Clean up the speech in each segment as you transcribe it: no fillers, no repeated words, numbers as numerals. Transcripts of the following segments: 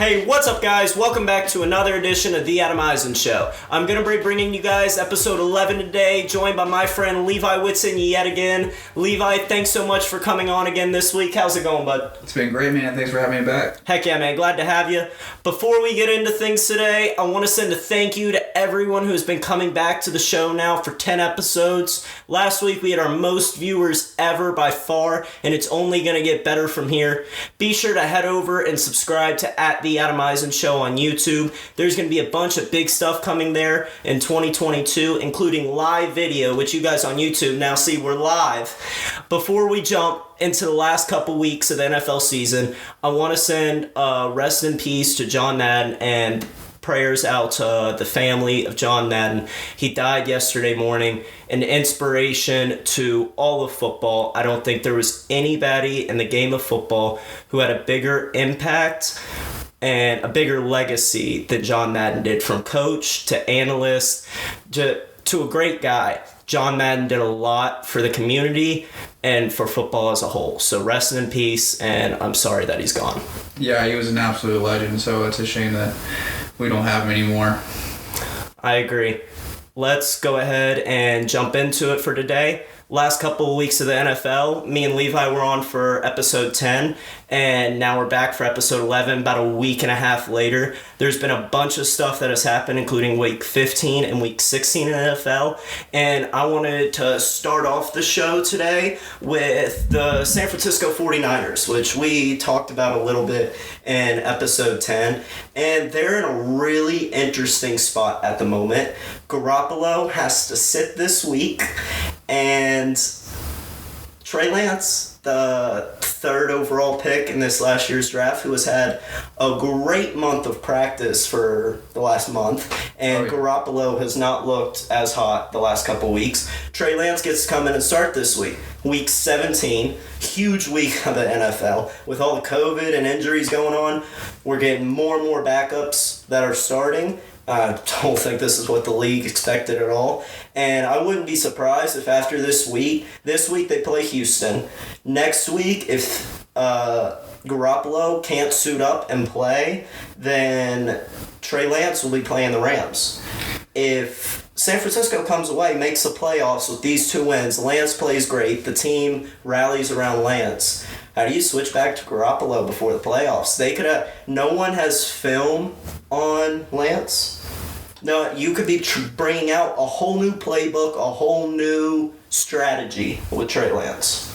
Hey, what's up, guys? Welcome back to another edition of the Adam Eisen Show. I'm going to be bringing you guys episode 11 today, joined by my friend Levi Whitson yet again. Levi, thanks so much for coming on again this week. How's it going, bud? It's been great, man. Thanks for having me back. Heck yeah, man. Glad to have you. Before we get into things today, I want to send a thank you to everyone who's been coming back to the show now for 10 episodes. Last week, we had our most viewers ever by far, and it's only going to get better from here. Be sure to head over and subscribe to The Adam Eisen Show on YouTube. There's going to be a bunch of big stuff coming there in 2022, including live video, which you guys on YouTube now see we're live. Before we jump into the last couple weeks of the NFL season, I want to send rest in peace to John Madden and prayers out to the family of John Madden. He died yesterday morning, an inspiration to all of football. I don't think there was anybody in the game of football who had a bigger impact and a bigger legacy than John Madden did, from coach to analyst to a great guy. John Madden did a lot for the community and for football as a whole. So rest in peace, and I'm sorry that he's gone. Yeah, he was an absolute legend, so it's a shame that we don't have him anymore. I agree. Let's go ahead and jump into it for today. Last couple of weeks of the NFL, me and Levi were on for episode 10, and now we're back for episode 11 about a week and a half later. There's been a bunch of stuff that has happened, including week 15 and week 16 in the NFL, and I wanted to start off the show today with the San Francisco 49ers, which we talked about a little bit in episode 10, and they're in a really interesting spot at the moment. Garoppolo has to sit this week, and Trey Lance, the third overall pick in this last year's draft, who has had a great month of practice for the last month, and Garoppolo has not looked as hot the last couple weeks. Trey Lance gets to come in and start this week. Week 17, huge week of the NFL. With all the COVID and injuries going on, we're getting more and more backups that are starting. I don't think this is what the league expected at all. And I wouldn't be surprised if after this week they play Houston. Next week, if Garoppolo can't suit up and play, then Trey Lance will be playing the Rams. If San Francisco comes away, makes the playoffs with these two wins, Lance plays great, the team rallies around Lance, how do you switch back to Garoppolo before the playoffs? No one has film on Lance. No, you could be bringing out a whole new playbook, a whole new strategy with Trey Lance.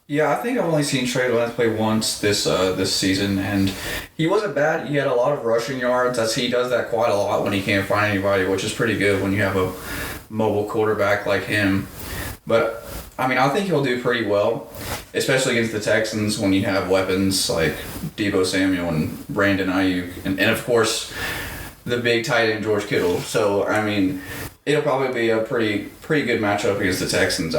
Yeah, I think I've only seen Trey Lance play once this season, and he wasn't bad. He had a lot of rushing yards. He does that quite a lot when he can't find anybody, which is pretty good when you have a mobile quarterback like him. But I mean, I think he'll do pretty well, especially against the Texans when you have weapons like Deebo Samuel and Brandon Ayuk, and of course the big tight end George Kittle. So I mean, it'll probably be a pretty good matchup against the Texans.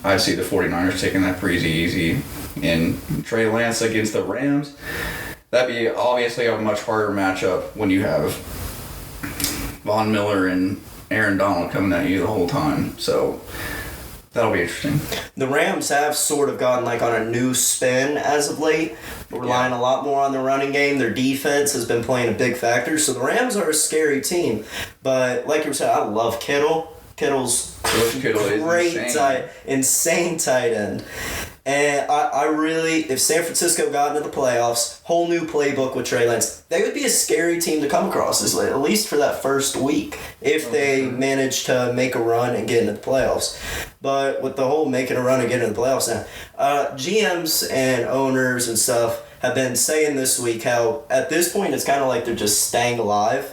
I'd see the 49ers taking that pretty easy. And Trey Lance against the Rams, that'd be obviously a much harder matchup when you have Von Miller and Aaron Donald coming at you the whole time. So that'll be interesting. The Rams have sort of gone on a new spin as of late, relying a lot more on the running game. Their defense has been playing a big factor, so the Rams are a scary team. But like you were saying, I love Kittle. Kittle's great, insane tight end. And I really, if San Francisco got into the playoffs, whole new playbook with Trey Lance, they would be a scary team to come across, at least for that first week, if they manage to make a run and get into the playoffs. But with the whole making a run and getting into the playoffs now, GMs and owners and stuff have been saying this week how at this point it's kind of like they're just staying alive.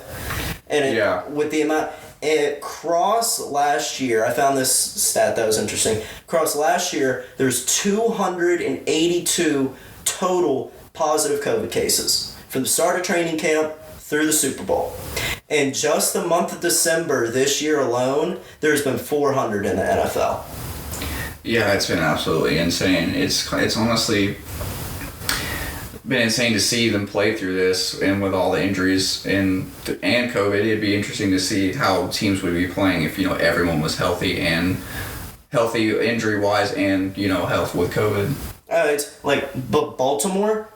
And with the amount... Across last year, I found this stat that was interesting. Across last year, there's 282 total positive COVID cases from the start of training camp through the Super Bowl. In just the month of December this year alone, there's been 400 in the NFL. Yeah, it's been absolutely insane. It's honestly been insane to see them play through this, and with all the injuries and COVID, it'd be interesting to see how teams would be playing if everyone was healthy injury wise and health with COVID. It's but Baltimore,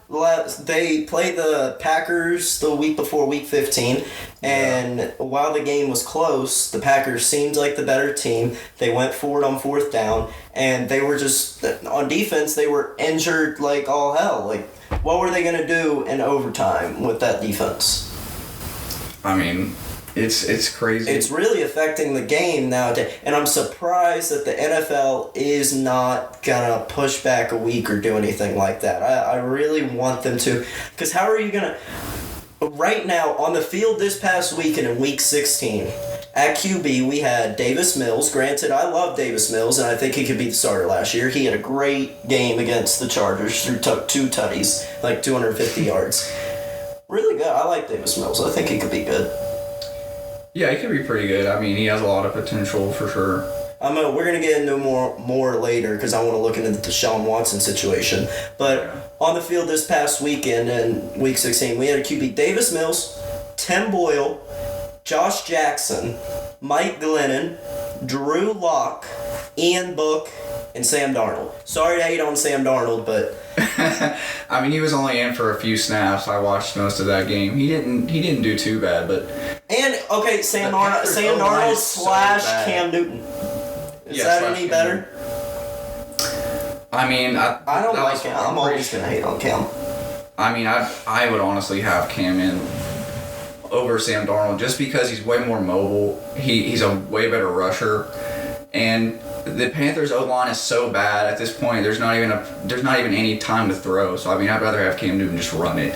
they played the Packers the week before Week 15, and while the game was close, the Packers seemed like the better team. They went forward on 4th down, and they were just, on defense, they were injured like all hell. Like, what were they going to do in overtime with that defense? I mean, it's crazy. It's really affecting the game nowadays, and I'm surprised that the NFL is not gonna push back a week or do anything like that. I really want them to, because how are you gonna? Right now on the field this past weekend in Week 16, at QB we had Davis Mills. Granted, I love Davis Mills, and I think he could be the starter last year. He had a great game against the Chargers through 2 tutties, like 250 yards. Really good. I like Davis Mills. I think he could be good. Yeah, he could be pretty good. I mean, he has a lot of potential for sure. We're going to get into more later because I want to look into the Deshaun Watson situation. But on the field this past weekend in Week 16, we had a QB Davis Mills, Tim Boyle, Josh Jackson, Mike Glennon, Drew Lock, Ian Book, and Sam Darnold. Sorry to hate on Sam Darnold, but... I mean, he was only in for a few snaps. I watched most of that game. He didn't do too bad, but... And, okay, Sam Darnold slash Cam Newton. Is that any better? I mean, I don't like Cam. I'm always going to hate on Cam. I mean, I would honestly have Cam in over Sam Darnold just because he's way more mobile. He's a way better rusher. And the Panthers' O-line is so bad at this point. There's not even any time to throw. So I mean, I'd rather have Cam Newton just run it.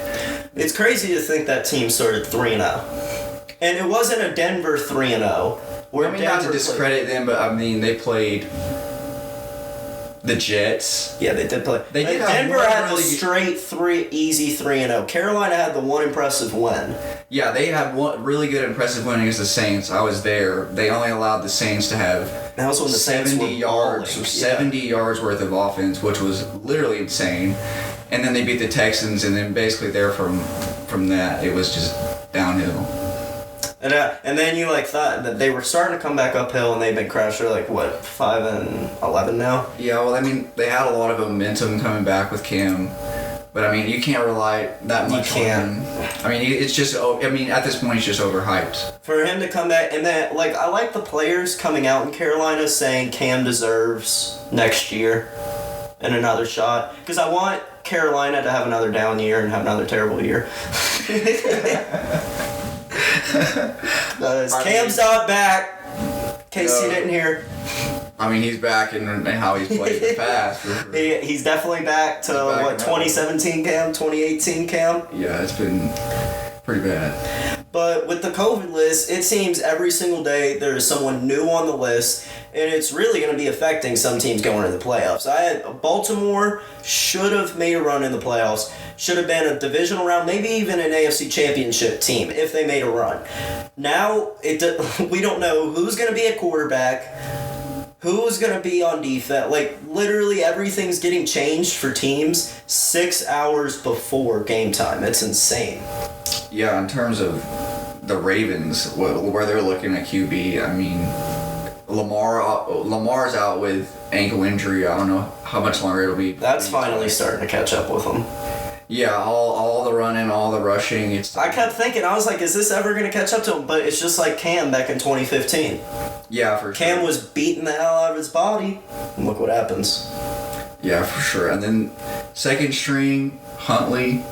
It's crazy to think that team started 3-0, and it wasn't a Denver 3-0. I mean, not to discredit them, but I mean they played the Jets. Yeah, they did play. Denver had the straight easy 3-0. Carolina had the one impressive win. Yeah, they had one really good impressive win against the Saints. I was there. They only allowed the Saints to have that was when the 70 yards or 70 yards worth of offense, which was literally insane. And then they beat the Texans, and then basically there from that it was just downhill. And then you thought that they were starting to come back uphill, and they've been crashed. They're 5-11 now. Yeah, well, I mean, they had a lot of momentum coming back with Cam, but I mean, you can't rely that much on him. I mean, it's just. I mean, at this point, he's just overhyped. For him to come back, and then I like the players coming out in Carolina saying Cam deserves next year and another shot, because I want Carolina to have another down year and have another terrible year. Cam's not back. In case you didn't hear. I mean, he's back in how he's played in the past. He's definitely back to 2017 Cam, 2018 Cam. Yeah, it's been pretty bad. But with the COVID list, it seems every single day there is someone new on the list, and it's really going to be affecting some teams going into the playoffs. Baltimore should have made a run in the playoffs, should have been a divisional round, maybe even an AFC championship team if they made a run. Now, we don't know who's going to be at quarterback, who's going to be on defense. Literally everything's getting changed for teams 6 hours before game time. It's insane. Yeah, in terms of the Ravens, where they're looking at QB, I mean, Lamar's out with ankle injury. I don't know how much longer it'll be. That's finally starting to catch up with him. Yeah, all the running, all the rushing. I kept thinking, I was like, is this ever going to catch up to him? But it's just like Cam back in 2015. Yeah, for sure. Cam was beating the hell out of his body, and look what happens. Yeah, for sure. And then second string, Huntley.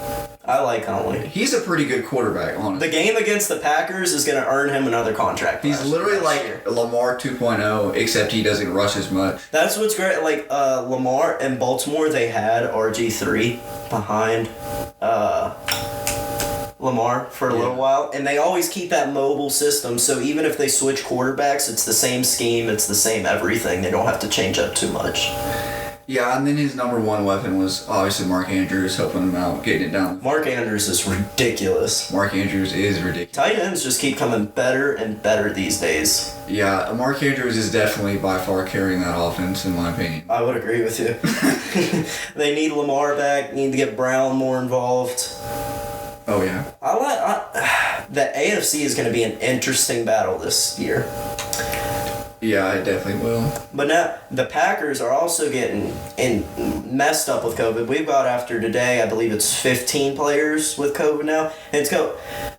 I like Huntley. He's a pretty good quarterback, honestly. The game against the Packers is going to earn him another contract. He's literally like Lamar 2.0, except he doesn't rush as much. That's what's great. Lamar and Baltimore, they had RG3 behind Lamar for a little while, and they always keep that mobile system, so even if they switch quarterbacks, it's the same scheme, it's the same everything. They don't have to change up too much. Yeah, and then his number one weapon was obviously Mark Andrews, helping him out, getting it down. Mark Andrews is ridiculous. Mark Andrews is ridiculous. Tight ends just keep coming better and better these days. Yeah, Mark Andrews is definitely by far carrying that offense, in my opinion. I would agree with you. They need Lamar back, need to get Brown more involved. Oh, yeah. The AFC is going to be an interesting battle this year. Yeah, I definitely will. But now the Packers are also getting messed up with COVID. We've got, after today, I believe it's 15 players with COVID now. And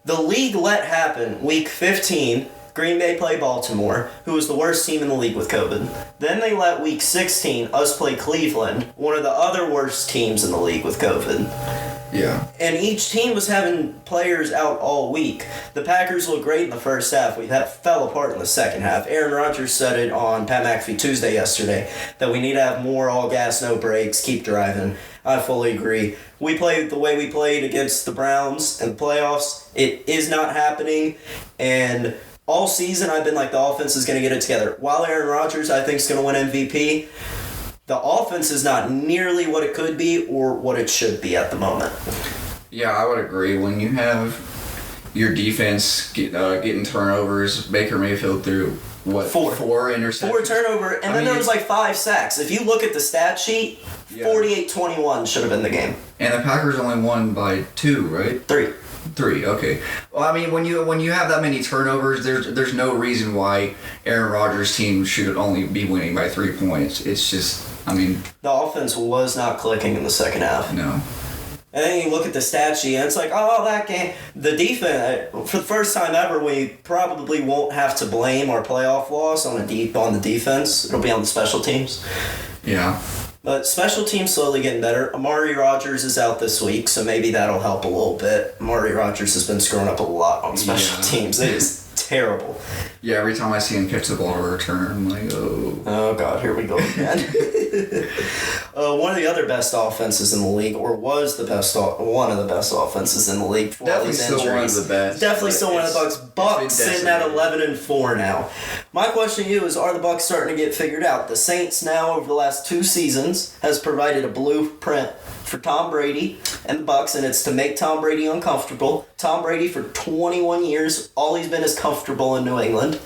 the league let happen week 15. Green Bay play Baltimore, who was the worst team in the league with COVID. Then they let week 16 us play Cleveland, one of the other worst teams in the league with COVID. Yeah. And each team was having players out all week. The Packers looked great in the first half. That fell apart in the second half. Aaron Rodgers said it on Pat McAfee Tuesday yesterday that we need to have more all gas, no brakes, keep driving. I fully agree. We played the way we played against the Browns in the playoffs. It is not happening. And all season I've been like, the offense is going to get it together. While Aaron Rodgers, I think, is going to win MVP, the offense is not nearly what it could be or what it should be at the moment. Yeah, I would agree. When you have your defense getting turnovers, Baker Mayfield threw, four interceptions? 4 turnover, and then there was 5 sacks. If you look at the stat sheet, 48-21 should have been the game. And the Packers only won by 2, right? 3, okay. Well, I mean, when you have that many turnovers, there's no reason why Aaron Rodgers' team should only be winning by 3 points. It's just, I mean, the offense was not clicking in the second half. No. And then you look at the stat sheet, and it's like, oh, that game, the defense, for the first time ever, we probably won't have to blame our playoff loss on the defense. It'll be on the special teams. Yeah. But special teams slowly getting better. Amari Rodgers is out this week, so maybe that'll help a little bit. Amari Rodgers has been screwing up a lot on special teams. It is terrible. Yeah, every time I see him catch the ball to return, I'm like, oh. Oh, God, here we go again. One of the other best offenses in the league, or was one of the best offenses in the league for all these injuries. Definitely still one of the best. Definitely still one of the Bucs. Bucs sitting at 11-4 now. My question to you is, are the Bucs starting to get figured out? The Saints now, over the last 2 seasons, has provided a blueprint for Tom Brady and the Bucs, and it's to make Tom Brady uncomfortable. Tom Brady, for 21 years, all he's been is comfortable in New England.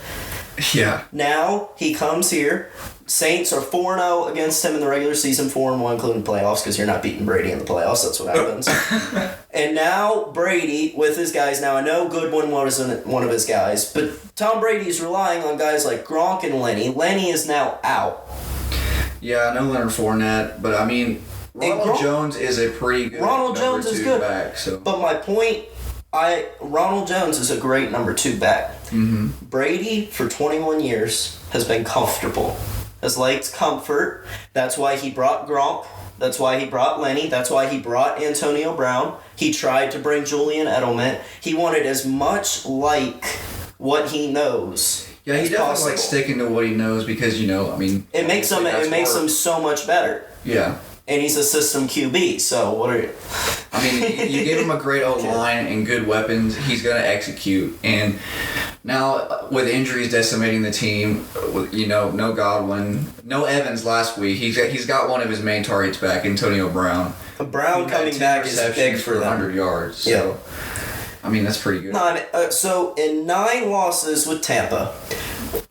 Yeah. Now he comes here. Saints are 4-0 against him in the regular season, 4-1 including playoffs, because you're not beating Brady in the playoffs. That's what happens. And now Brady with his guys. Now I know Goodwin wasn't one of his guys, but Tom Brady's relying on guys like Gronk and Lenny. Lenny is now out. Yeah, I know Leonard Fournette, but I mean, Ronald Jones is a pretty good Ronald Jones is good back. So. But my point, Ronald Jones is a great number 2 back. Mm-hmm. Brady, for 21 years, has been comfortable. Has liked comfort. That's why he brought Gronk. That's why he brought Lenny. That's why he brought Antonio Brown. He tried to bring Julian Edelman. He wanted as much like what he knows. Yeah, he definitely likes sticking to what he knows because, I mean... It makes him so much better. Yeah. And he's a system QB, so what are you... I mean, you give him a great O-line and good weapons, he's going to execute. And now, with injuries decimating the team, no Godwin, no Evans last week, he's got one of his main targets back, Antonio Brown. Brown coming back is big for them. 100 yards. So, yeah. I mean, that's pretty good. So, in 9 losses with Tampa,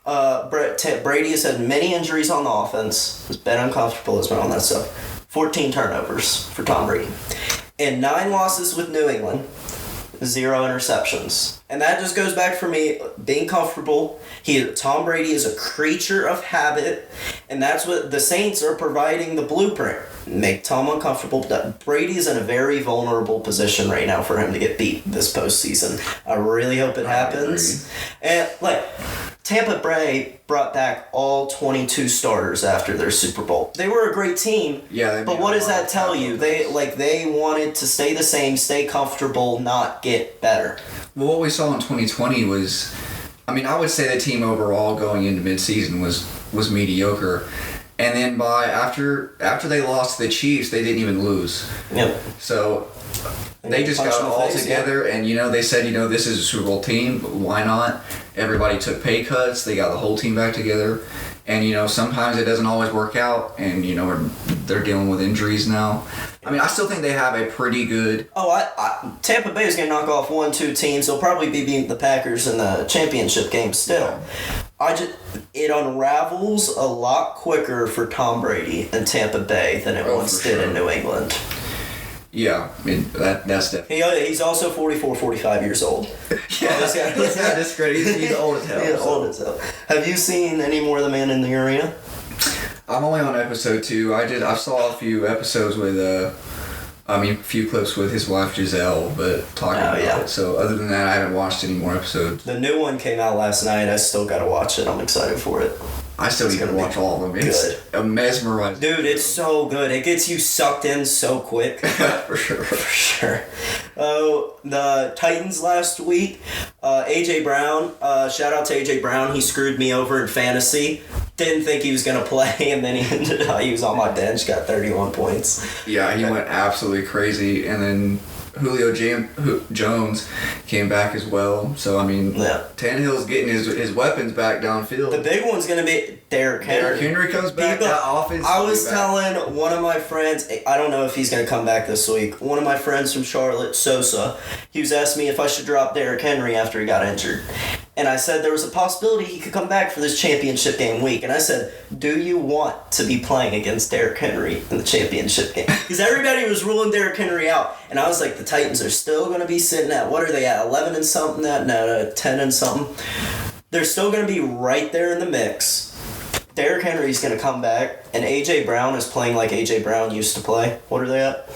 Brady has had many injuries on the offense, has been uncomfortable, has been on that stuff. 14 turnovers for Tom Brady. In 9 losses with New England, 0 interceptions. And that just goes back for me being comfortable. Tom Brady is a creature of habit, and that's what the Saints are providing the blueprint. Make Tom uncomfortable. Brady's in a very vulnerable position right now for him to get beat this postseason. I really hope it happens. And Tampa Bay brought back all 22 starters after their Super Bowl. They were a great team. Yeah, but what does that tell you? They wanted to stay the same, stay comfortable, not get better. Well, what we saw in 2020 was, I mean, I would say the team overall going into midseason was mediocre. And then after they lost to the Chiefs, they didn't even lose. Yep. So they just got it all together, and they said, this is a Super Bowl team. Why not? Everybody took pay cuts. They got the whole team back together, and sometimes it doesn't always work out, and they're dealing with injuries now. I mean, I still think they have a pretty good. Tampa Bay is going to knock off 1-2 teams. They'll probably be beating the Packers in the championship game still. It unravels a lot quicker for Tom Brady in Tampa Bay than it once did in New England. Yeah, I mean, that's definitely. He's also 44, 45 years old. Yeah, that's great. He's old as hell. He's old as hell. Have you seen any more of The Man in the Arena? I'm only on episode 2. I saw a few episodes with a few clips with his wife Giselle, but talking about it. So other than that, I haven't watched any more episodes. The new one came out last night. I still gotta watch it. I'm excited for it. I still need to watch all of them. It's mesmerizing. Dude, it's so good. It gets you sucked in so quick. For sure. For sure. The Titans last week, A.J. Brown, shout out to A.J. Brown. He screwed me over in fantasy. Didn't think he was going to play, and then he was on my bench, got 31 points. Yeah, he went absolutely crazy, and then Julio Jones came back as well. So, I mean, Tannehill's getting his weapons back downfield. The big one's going to be Derrick Henry. Derrick Henry comes back. That offense. I was telling one of my friends, I don't know if he's going to come back this week, one of my friends from Charlotte, Sosa, he was asking me if I should drop Derrick Henry after he got injured. And I said there was a possibility he could come back for this championship game week. And I said, do you want to be playing against Derrick Henry in the championship game? Because everybody was ruling Derrick Henry out. And I was like, the Titans are still going to be sitting at, what are they at, 11 and something? No, 10 and something. They're still going to be right there in the mix. Derrick Henry's going to come back. And A.J. Brown is playing like A.J. Brown used to play. What are they at?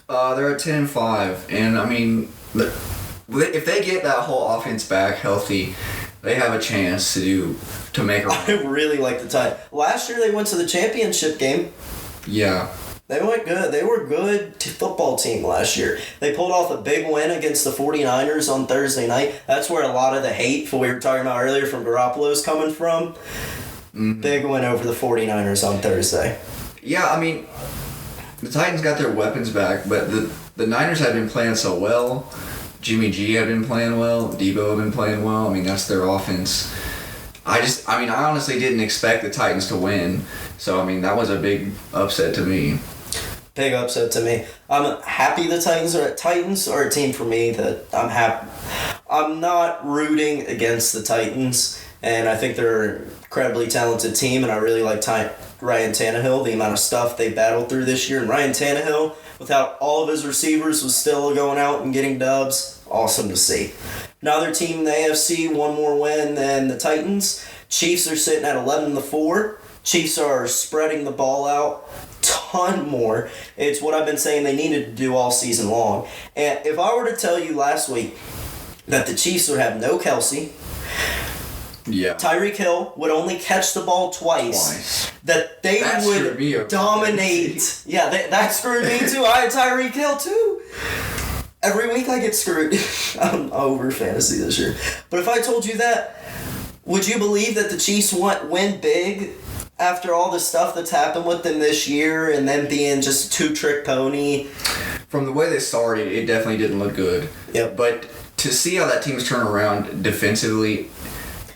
They're at 10-5. And, I mean, if they get that whole offense back healthy, they have a chance to make a run. I really like the Titans. Last year they went to the championship game. Yeah. They went good. They were a good football team last year. They pulled off a big win against the 49ers on Thursday night. That's where a lot of the hate for we were talking about earlier from Garoppolo is coming from. Mm-hmm. Big win over the 49ers on Thursday. Yeah, I mean, the Titans got their weapons back, but the Niners have been playing so well. Jimmy G had been playing well. Debo had been playing well. I mean, that's their offense. I honestly didn't expect the Titans to win. So, I mean, that was a big upset to me. Big upset to me. I'm happy the Titans are a team for me that I'm happy. I'm not rooting against the Titans, and I think they're an incredibly talented team, and I really like Ryan Tannehill, the amount of stuff they battled through this year. And Ryan Tannehill, without all of his receivers, was still going out and getting dubs. Awesome to see. Another team in the AFC, one more win than the Titans. Chiefs are sitting at 11-4. Chiefs are spreading the ball out ton more. It's what I've been saying they needed to do all season long. And if I were to tell you last week that the Chiefs would have no Kelsey, Tyreek Hill would only catch the ball twice. That they would dominate. Yeah, that screwed me too. I had Tyreek Hill too. Every week I get screwed. I'm over fantasy this year. But if I told you that, would you believe that the Chiefs win big after all the stuff that's happened with them this year and them being just a two-trick pony? From the way they started, it definitely didn't look good. Yep. But to see how that team's turn around defensively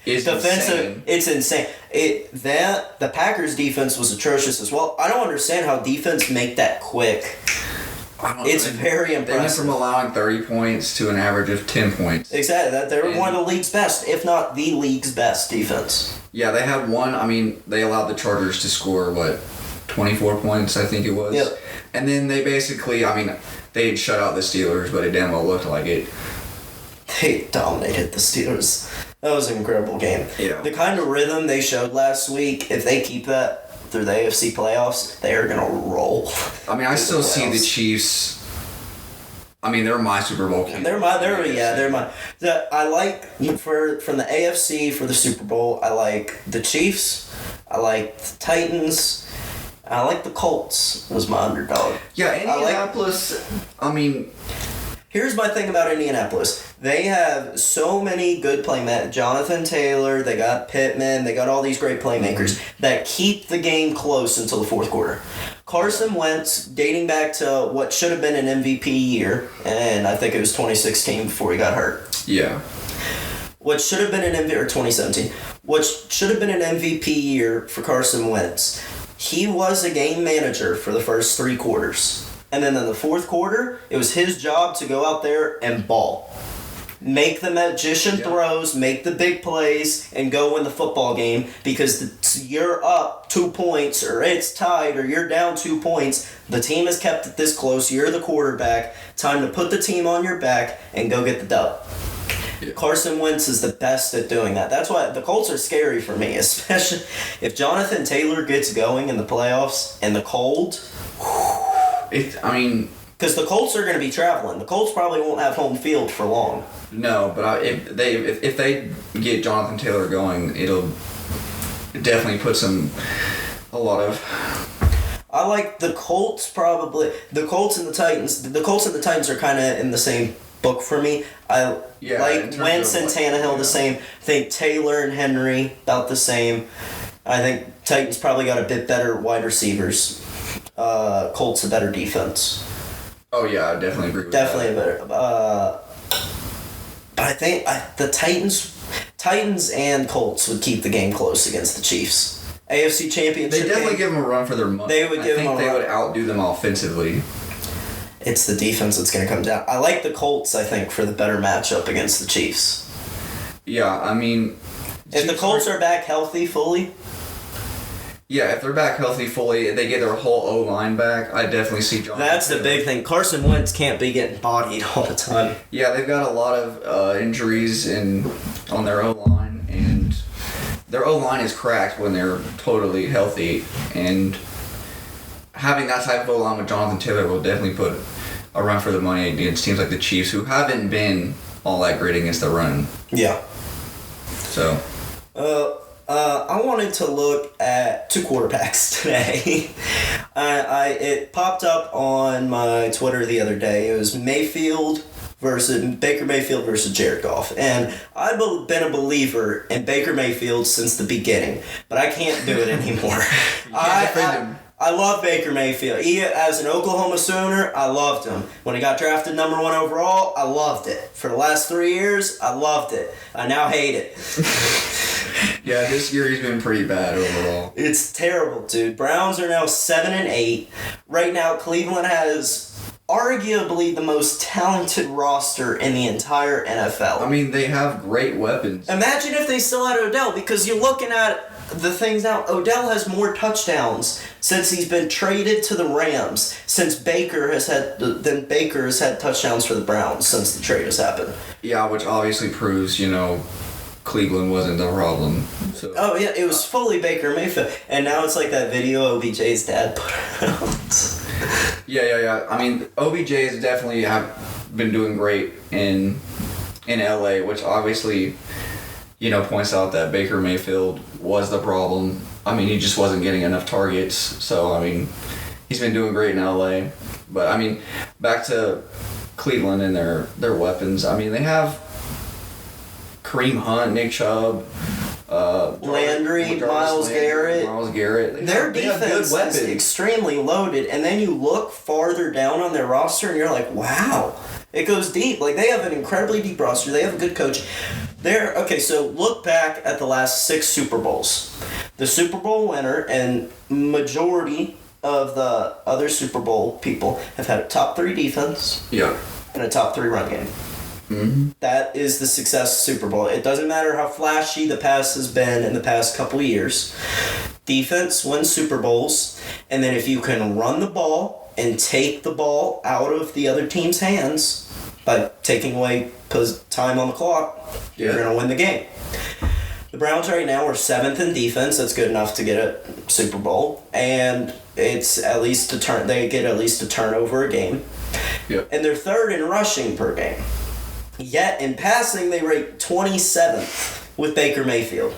is insane. It's insane. The Packers' defense was atrocious as well. I don't understand how defense make that quick. It's very impressive. They went from allowing 30 points to an average of 10 points. Exactly. They're one of the league's best, if not the league's best defense. Yeah, they had one. I mean, they allowed the Chargers to score, 24 points, I think it was. Yep. And then they basically, they had shut out the Steelers, but it damn well looked like it. They dominated the Steelers. That was an incredible game. Yeah. The kind of rhythm they showed last week, if they keep that through the AFC playoffs, they are going to roll. I still see the Chiefs. They're my Super Bowl team. They're my. I like from the AFC for the Super Bowl. I like the Chiefs. I like the Titans. I like the Colts as my underdog. Yeah, Indianapolis. Here's my thing about Indianapolis. They have so many good playmakers. Jonathan Taylor, they got Pittman, they got all these great playmakers that keep the game close until the fourth quarter. Carson Wentz, dating back to what should have been an MVP year, and I think it was 2016 before he got hurt. Yeah. What should have been an MVP, or 2017, what should have been an MVP year for Carson Wentz. He was a game manager for the first 3 quarters. And then in the fourth quarter, it was his job to go out there and ball. make the magician throws, make the big plays, and go win the football game because you're up 2 points or it's tied or you're down 2 points. The team has kept it this close. You're the quarterback. Time to put the team on your back and go get the dub. Yeah. Carson Wentz is the best at doing that. That's why the Colts are scary for me, especially if Jonathan Taylor gets going in the playoffs and the cold. Because the Colts are going to be traveling. The Colts probably won't have home field for long. No, but if they get Jonathan Taylor going, it'll definitely put a lot of. I like the Colts probably. The Colts and the Titans. The Colts and the Titans are kind of in the same book for me. I like Wentz and Tannehill the same. I think Taylor and Henry about the same. I think Titans probably got a bit better wide receivers. Colts a better defense. Oh yeah, I definitely agree with that. Definitely better. But I think the Titans and Colts would keep the game close against the Chiefs. AFC Championship. They definitely give them a run for their money. They would give them a run. They would outdo them offensively. It's the defense that's going to come down. I like the Colts, I think, for the better matchup against the Chiefs. Yeah, I mean... If the Colts are back healthy fully... Yeah, if they're back healthy fully, they get their whole O-line back, I definitely see John. That's the big thing. Carson Wentz can't be getting bodied all the time. Yeah, they've got a lot of injuries on their O-line, and their O-line is cracked when they're totally healthy, and having that type of O-line with Jonathan Taylor will definitely put a run for the money against teams like the Chiefs, who haven't been all that great against the run. Yeah. So... I wanted to look at 2 quarterbacks today. It popped up on my Twitter the other day. It was Baker Mayfield versus Jared Goff. And I've been a believer in Baker Mayfield since the beginning, but I can't do it anymore. I love Baker Mayfield. As an Oklahoma Sooner, I loved him. When he got drafted number 1 overall, I loved it. For the last 3 years, I loved it. I now hate it. Yeah, this year he's been pretty bad overall. It's terrible, dude. Browns are now 7-8. Right now, Cleveland has arguably the most talented roster in the entire NFL. I mean, they have great weapons. Imagine if they still had Odell, because you're looking at the things now. Odell has more touchdowns since he's been traded to the Rams, since Baker has had touchdowns for the Browns since the trade has happened. Yeah, which obviously proves, Cleveland wasn't the problem. So. Oh, yeah, it was fully Baker Mayfield. And now it's like that video OBJ's dad put out. Yeah. I mean, OBJ has definitely been doing great in LA, which obviously, points out that Baker Mayfield was the problem. I mean, he just wasn't getting enough targets. So, I mean, he's been doing great in LA. But, I mean, back to Cleveland and their weapons. I mean, they have Kareem Hunt, Nick Chubb, Landry, Miles Garrett. Their defense is extremely loaded, and then you look farther down on their roster, and you're like, wow, it goes deep. Like, they have an incredibly deep roster. They have a good coach. So look back at the last 6 Super Bowls. The Super Bowl winner and majority of the other Super Bowl people have had a top 3 defense and a top 3 run game. Mm-hmm. That is the success of Super Bowl. It doesn't matter how flashy the pass has been in the past couple of years. Defense wins Super Bowls, and then if you can run the ball and take the ball out of the other team's hands by taking away time on the clock, you're going to win the game. The Browns right now are 7th in defense. That's good enough to get a Super Bowl, and it's at least they get at least a turnover a game. Yep. And they're 3rd in rushing per game. Yet, in passing, they rate 27th with Baker Mayfield.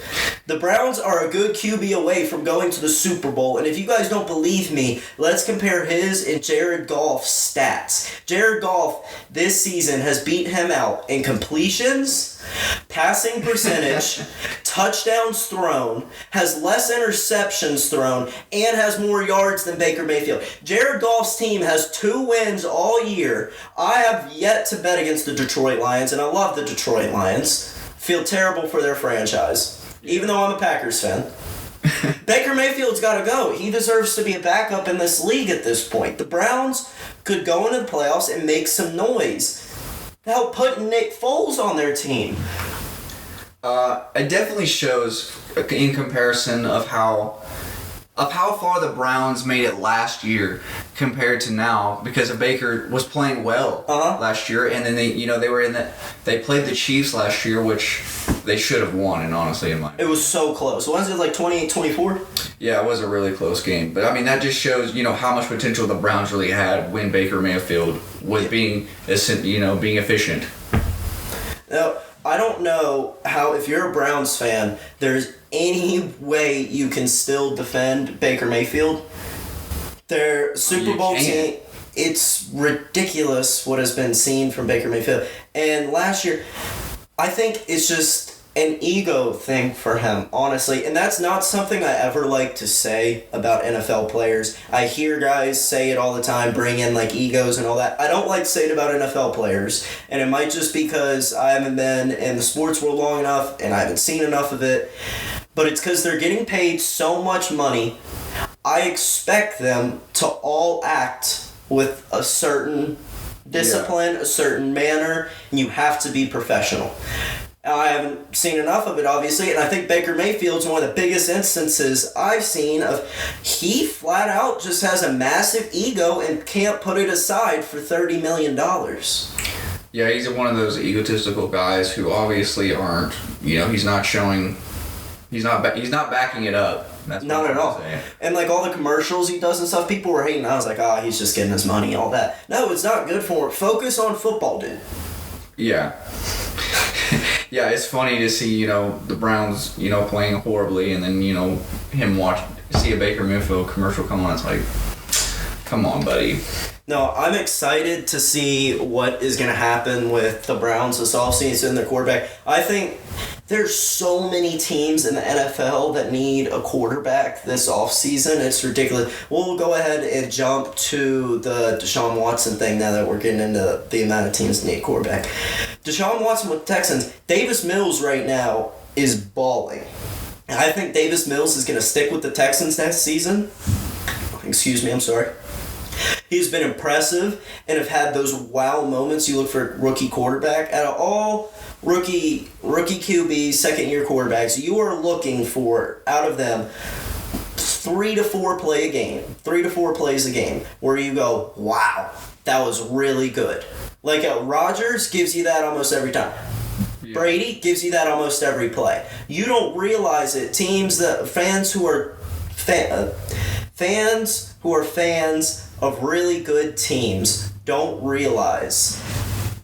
The Browns are a good QB away from going to the Super Bowl, and if you guys don't believe me, let's compare his and Jared Goff's stats. Jared Goff, this season, has beat him out in completions, passing percentage, touchdowns thrown, has less interceptions thrown, and has more yards than Baker Mayfield. Jared Goff's team has 2 wins all year. I have yet to bet against the Detroit Lions, and I love the Detroit Lions. Feel terrible for their franchise, even though I'm a Packers fan. Baker Mayfield's got to go. He deserves to be a backup in this league at this point. The Browns could go into the playoffs and make some noise. Hell, putting Nick Foles on their team. It definitely shows in comparison of how far the Browns made it last year compared to now, because Baker was playing well last year, and then they played the Chiefs last year, which they should have won, and honestly, in my opinion. It was so close. Wasn't it like 28-24? Yeah, it was a really close game, but I mean that just shows how much potential the Browns really had when Baker Mayfield was being efficient. Now, I don't know how, if you're a Browns fan, there's any way you can still defend Baker Mayfield. Their Super Bowl team, it's ridiculous what has been seen from Baker Mayfield. And last year, I think it's just an ego thing for him, honestly. And that's not something I ever like to say about NFL players. I hear guys say it all the time, bring in like egos and all that. I don't like to say it about NFL players. And it might just because I haven't been in the sports world long enough and I haven't seen enough of it. But it's because they're getting paid so much money. I expect them to all act with a certain discipline, a certain manner, and you have to be professional. I haven't seen enough of it, obviously, and I think Baker Mayfield's one of the biggest instances I've seen of he flat out just has a massive ego and can't put it aside for $30 million. Yeah, he's one of those egotistical guys who obviously aren't, he's not showing, he's not backing it up. That's not at all. And like all the commercials he does and stuff, people were hating. I was like, he's just getting his money, all that. No, it's not good for him. Focus on football, dude. Yeah. Yeah, it's funny to see, the Browns, playing horribly, and then, him see a Baker Mayfield commercial come on. It's like, come on, buddy. No, I'm excited to see what is going to happen with the Browns this offseason, their quarterback. I think there's so many teams in the NFL that need a quarterback this offseason. It's ridiculous. We'll go ahead and jump to the Deshaun Watson thing now that we're getting into the amount of teams that need a quarterback. Deshaun Watson with the Texans. Davis Mills right now is balling. I think Davis Mills is going to stick with the Texans next season. Excuse me, I'm sorry. He's been impressive and have had those wow moments. You look for rookie quarterback. Out of all rookie QBs, second-year quarterbacks, you are looking for, out of them, 3 to 4 plays a game where you go, wow, that was really good. Like Rodgers gives you that almost every time. Yeah. Brady gives you that almost every play. You don't realize it. Fans who are fans of really good teams don't realize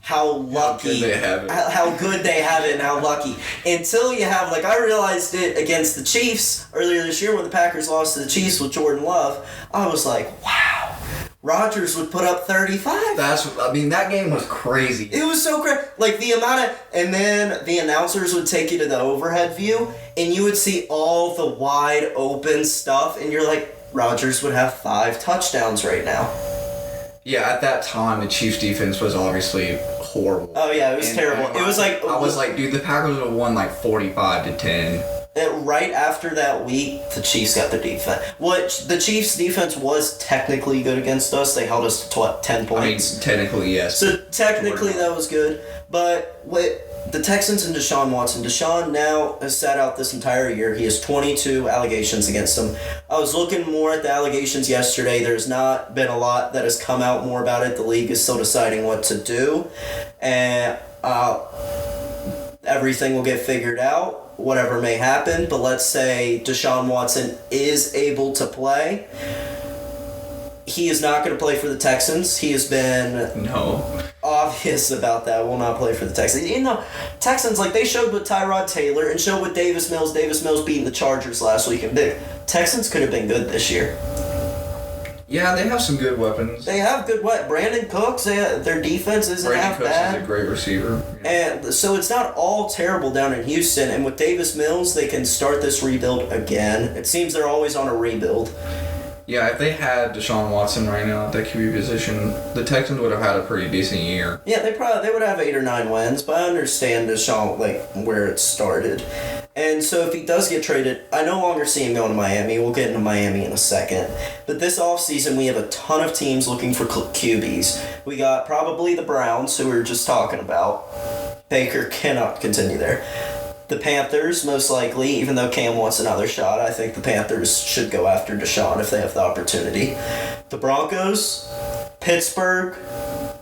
how lucky, how good they have it and how lucky. Until you have, like I realized it against the Chiefs earlier this year when the Packers lost to the Chiefs with Jordan Love. I was like, wow, Rodgers would put up 35. That game was crazy. It was so crazy. Like the amount of, and then the announcers would take you to the overhead view and you would see all the wide open stuff and you're like, Rodgers would have 5 touchdowns right now. Yeah, at that time, the Chiefs' defense was obviously horrible. Oh, yeah, it was terrible. It was like... I was like, dude, the Packers would have won like 45-10. Right after that week, the Chiefs got their defense. The Chiefs' defense was technically good against us. They held us to, 10 points? I mean, technically, yes. So, technically, that was good. But the Texans and Deshaun Watson. Deshaun now has sat out this entire year. He has 22 allegations against him. I was looking more at the allegations yesterday. There's not been a lot that has come out more about it. The league is still deciding what to do. And everything will get figured out, whatever may happen. But let's say Deshaun Watson is able to play. He is not going to play for the Texans. He has been obvious about that. Will not play for the Texans. Texans, they showed with Tyrod Taylor and showed with Davis Mills. Davis Mills beating the Chargers last week. And Texans could have been good this year. Yeah, they have some good weapons. They have good weapons. Brandon Cooks, their defense isn't half bad. Brandon Cooks is a great receiver. Yeah. And so it's not all terrible down in Houston. And with Davis Mills, they can start this rebuild again. It seems they're always on a rebuild. Yeah, if they had Deshaun Watson right now at that QB position, the Texans would have had a pretty decent year. Yeah, they would have 8 or 9 wins, but I understand Deshaun, where it started. And so if he does get traded, I no longer see him going to Miami. We'll get into Miami in a second. But this offseason, we have a ton of teams looking for QBs. We got probably the Browns, who we were just talking about. Baker cannot continue there. The Panthers, most likely, even though Cam wants another shot, I think the Panthers should go after Deshaun if they have the opportunity. The Broncos, Pittsburgh,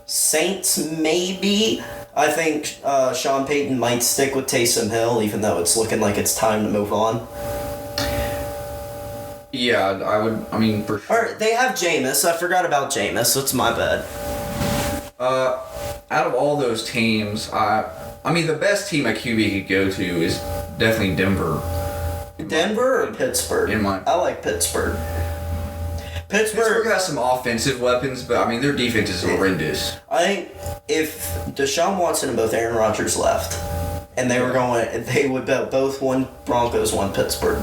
Saints, maybe. I think Sean Payton might stick with Taysom Hill, even though it's looking like it's time to move on. Yeah, I would. I mean, for sure. Or they have Jameis. I forgot about Jameis. That's my bad. Out of all those teams, I mean, the best team a QB could go to is definitely Denver. Denver or Pittsburgh? I like Pittsburgh. Pittsburgh has some offensive weapons, but I mean, their defense is horrendous. I think if Deshaun Watson and both Aaron Rodgers left, and they were going, they would bet both one Broncos, one Pittsburgh.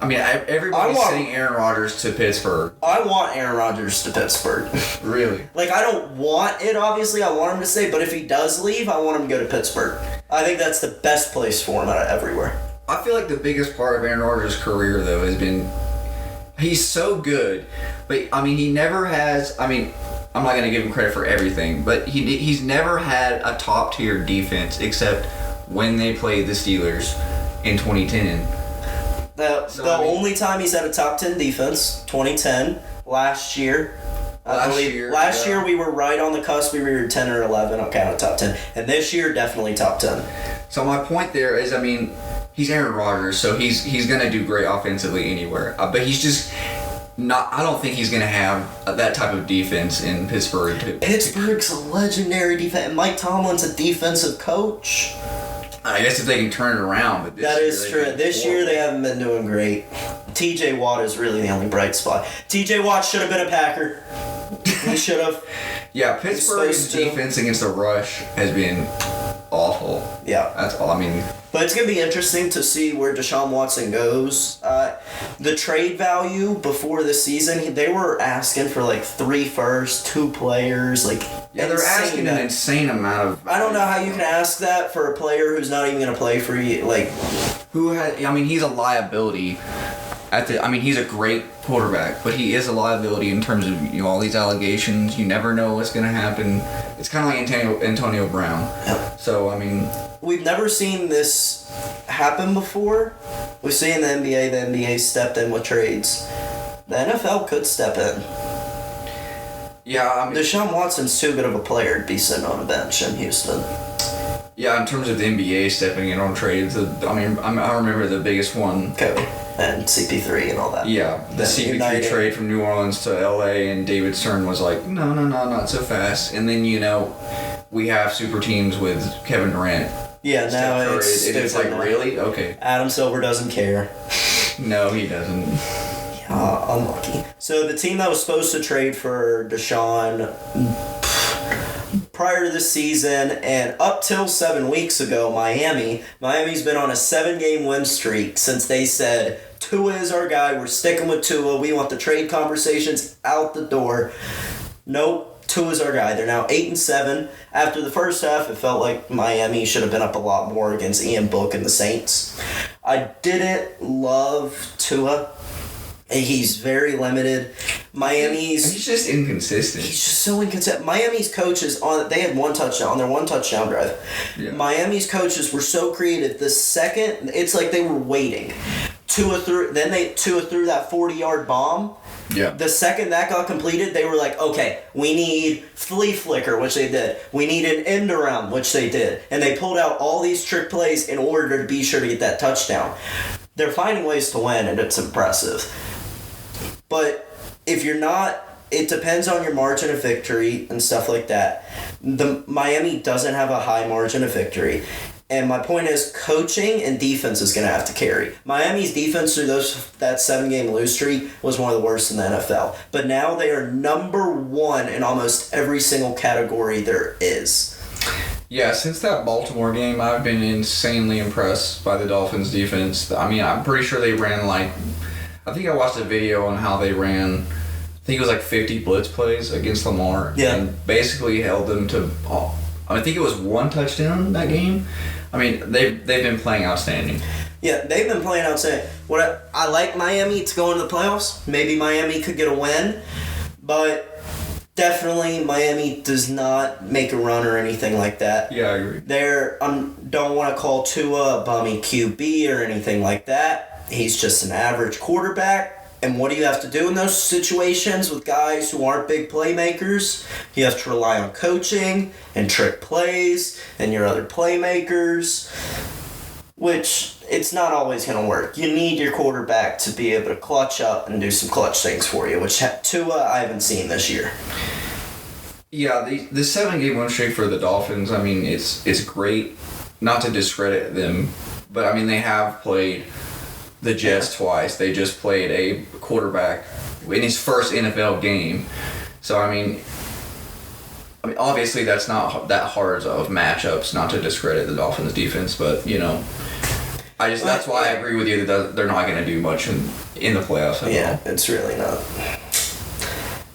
I mean, everybody's saying Aaron Rodgers to Pittsburgh. I want Aaron Rodgers to Pittsburgh. Really? Like, I don't want it, obviously. I want him to stay, but if he does leave, I want him to go to Pittsburgh. I think that's the best place for him out of everywhere. I feel like the biggest part of Aaron Rodgers' career, though, has been he's so good, but I mean, he never has. I mean, I'm not gonna give him credit for everything, but he's never had a top tier defense except when they played the Steelers in 2010. The only time he's had a top 10 defense, 2010, last year. Last year we were right on the cusp. We were 10 or 11. I'll count a top 10, and this year definitely top 10. So my point there is, I mean, he's Aaron Rodgers, so he's gonna do great offensively anywhere. But he's just not. I don't think he's gonna have that type of defense in Pittsburgh. Pittsburgh's a legendary defense. Mike Tomlin's a defensive coach. I guess if they can turn it around, but that is true. This year they haven't been doing great. T.J. Watt is really the only bright spot. T.J. Watt should have been a Packer. He should have. Yeah, Pittsburgh's defense against the rush has been awful. Yeah. That's all. I mean, but it's going to be interesting to see where Deshaun Watson goes. The trade value before the season, they were asking for like 3 firsts, 2 players. Like, yeah, they're asking an insane amount of. I don't know how you can ask that for a player who's not even going to play for you. Like, I mean, he's a liability. He's a great quarterback, but he is a liability in terms of all these allegations. You never know what's going to happen. It's kind of like Antonio Brown. Yep. So, I mean, we've never seen this happen before. We've seen the NBA stepped in with trades. The NFL could step in. Yeah, I mean, Deshaun Watson's too good of a player to be sitting on a bench in Houston. Yeah, in terms of the NBA stepping in on trades, I remember the biggest one. Kobe and CP3 and all that. Yeah, the CP3 trade from New Orleans to LA, and David Stern was like, no, not so fast. And then, we have super teams with Kevin Durant. Yeah, now it's like, really? Okay. Adam Silver doesn't care. No, he doesn't. Yeah, unlucky. So the team that was supposed to trade for Deshaun prior to the season and up till 7 weeks ago, Miami's been on a 7-game win streak since they said, Tua is our guy, we're sticking with Tua, we want the trade conversations out the door. Nope, Tua's our guy. They're now 8-7. After the first half, it felt like Miami should have been up a lot more against Ian Book and the Saints. I didn't love Tua. He's very limited. He's just inconsistent. He's just so inconsistent. Miami's coaches they had 1 touchdown on their 1 touchdown drive. Yeah. Miami's coaches were so creative. The second, it's like they were waiting. Tua threw that 40-yard bomb. Yeah. The second that got completed, they were like, okay, we need flea flicker, which they did. We need an end around, which they did. And they pulled out all these trick plays in order to be sure to get that touchdown. They're finding ways to win, and it's impressive. But if you're not, it depends on your margin of victory and stuff like that. The Miami doesn't have a high margin of victory. And my point is, coaching and defense is going to have to carry. Miami's defense through that 7-game lose streak was one of the worst in the NFL. But now they are number 1 in almost every single category there is. Yeah, since that Baltimore game, I've been insanely impressed by the Dolphins' defense. I mean, I'm pretty sure they ran I think I watched a video on how they ran, I think it was 50 blitz plays against Lamar. Yeah. And basically held them to, I think it was 1 touchdown that game. I mean, they've been playing outstanding. Yeah, they've been playing outstanding. I like Miami to go into the playoffs. Maybe Miami could get a win, but definitely Miami does not make a run or anything like that. Yeah, I agree. Don't want to call Tua a bummy QB or anything like that. He's just an average quarterback. And what do you have to do in those situations with guys who aren't big playmakers? You have to rely on coaching and trick plays and your other playmakers, which it's not always going to work. You need your quarterback to be able to clutch up and do some clutch things for you, which Tua I haven't seen this year. Yeah, the 7-game win streak for the Dolphins, I mean, it's great. Not to discredit them, but I mean, they have played the Jets twice. They just played a quarterback in his first NFL game. So, I mean, obviously that's not that hard of matchups, not to discredit the Dolphins defense, but, you know, that's why I agree with you that they're not going to do much in the playoffs at all. It's really not.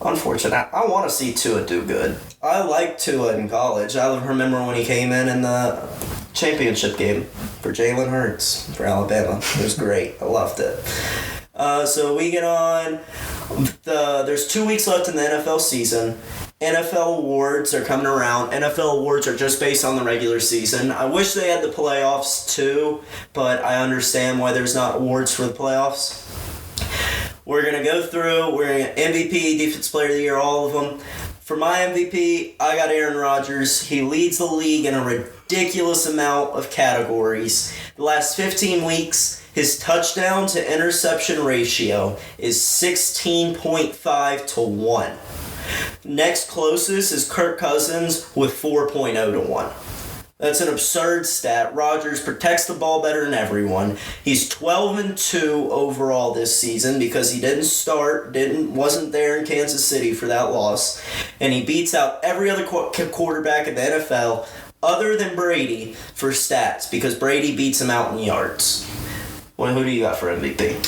Unfortunate. I want to see Tua do good. I liked Tua in college. I remember when he came in the championship game for Jalen Hurts for Alabama. It was great. I loved it. So we get on. There's 2 weeks left in the NFL season. NFL awards are coming around. NFL awards are just based on the regular season. I wish they had the playoffs too, but I understand why there's not awards for the playoffs. We're going to go through. We're going to MVP, Defensive Player of the Year, all of them. For my MVP, I got Aaron Rodgers. He leads the league in a ridiculous amount of categories. The last 15 weeks, his touchdown to interception ratio is 16.5 to 1. Next closest is Kirk Cousins with 4.0 to 1. That's an absurd stat. Rodgers protects the ball better than everyone. He's 12-2 overall this season because he wasn't there in Kansas City for that loss, and he beats out every other quarterback in the NFL other than Brady for stats because Brady beats him out in yards. Well, who do you got for MVP?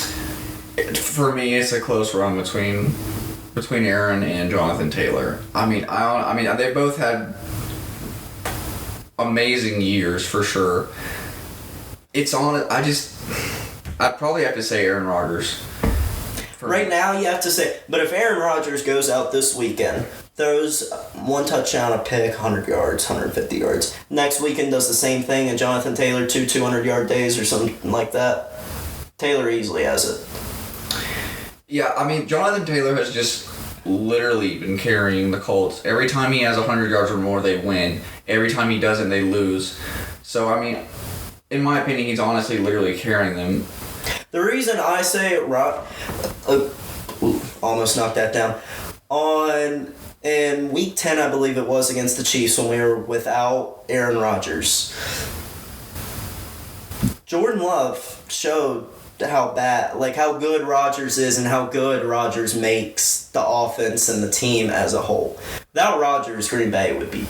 For me, it's a close run between Aaron and Jonathan Taylor. I mean, they both had amazing years for sure. I'd probably have to say Aaron Rodgers. Right now you have to say, but if Aaron Rodgers goes out this weekend, throws 1 touchdown, a pick, 100 yards, 150 yards. Next weekend does the same thing, and Jonathan Taylor 2 200-yard days or something like that. Taylor easily has it. Yeah, I mean, Jonathan Taylor has just literally been carrying the Colts. Every time he has 100 yards or more, they win. Every time he doesn't, they lose. So, I mean, in my opinion, he's honestly literally carrying them. The reason I say almost knocked that down. In week 10, I believe it was, against the Chiefs when we were without Aaron Rodgers, Jordan Love showed how good Rodgers is and how good Rodgers makes the offense and the team as a whole. Without Rodgers, Green Bay would be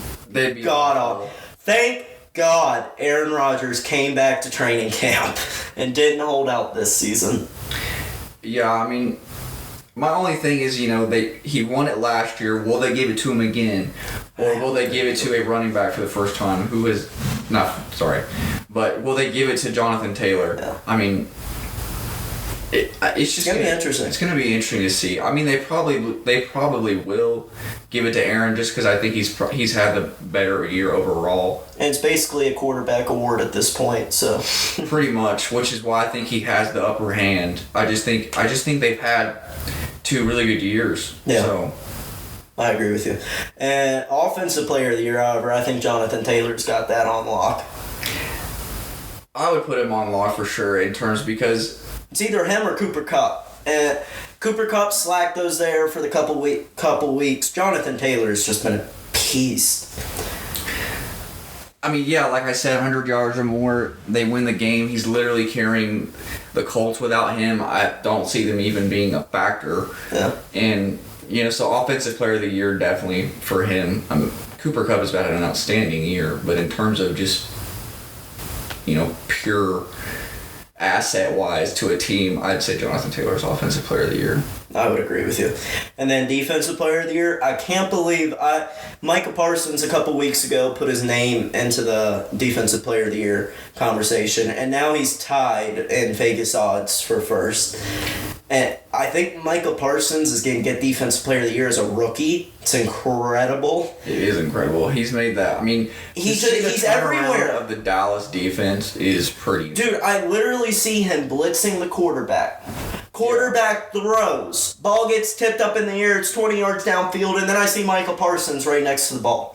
god-awful. Thank God Aaron Rodgers came back to training camp and didn't hold out this season. Yeah, I mean, my only thing is, he won it last year. Will they give it to him again? Or will they give it to a running back for the first time but will they give it to Jonathan Taylor? Yeah. I mean, it's going to be interesting. It's going to be interesting to see. I mean, they probably will give it to Aaron just because I think he's had the better year overall. And it's basically a quarterback award at this point, so pretty much, which is why I think he has the upper hand. I just think they've had 2 really good years. Yeah. So I agree with you. And Offensive Player of the Year, however, I think Jonathan Taylor's got that on lock. I would put him on lock for sure because it's either him or Cooper Kupp. And Cooper Kupp slacked those there for the couple weeks. Jonathan Taylor's just been a beast. I mean, yeah, like I said, 100 yards or more, they win the game. He's literally carrying the Colts. Without him, I don't see them even being a factor. Yeah. And, so Offensive Player of the Year, definitely for him. Cooper Kupp has had an outstanding year, but in terms of just, pure asset-wise to a team, I'd say Jonathan Taylor's Offensive Player of the Year. I would agree with you. And then Defensive Player of the Year, I can't believe Micah Parsons a couple weeks ago put his name into the Defensive Player of the Year conversation, and now he's tied in Vegas odds for first. And I think Micah Parsons is going to get Defensive Player of the Year as a rookie. It's incredible. It is incredible. He's made that. I mean, he's everywhere. Of the Dallas defense is pretty. Dude, I literally see him blitzing the quarterback. Quarterback throws. Ball gets tipped up in the air. It's 20 yards downfield, and then I see Michael Parsons right next to the ball.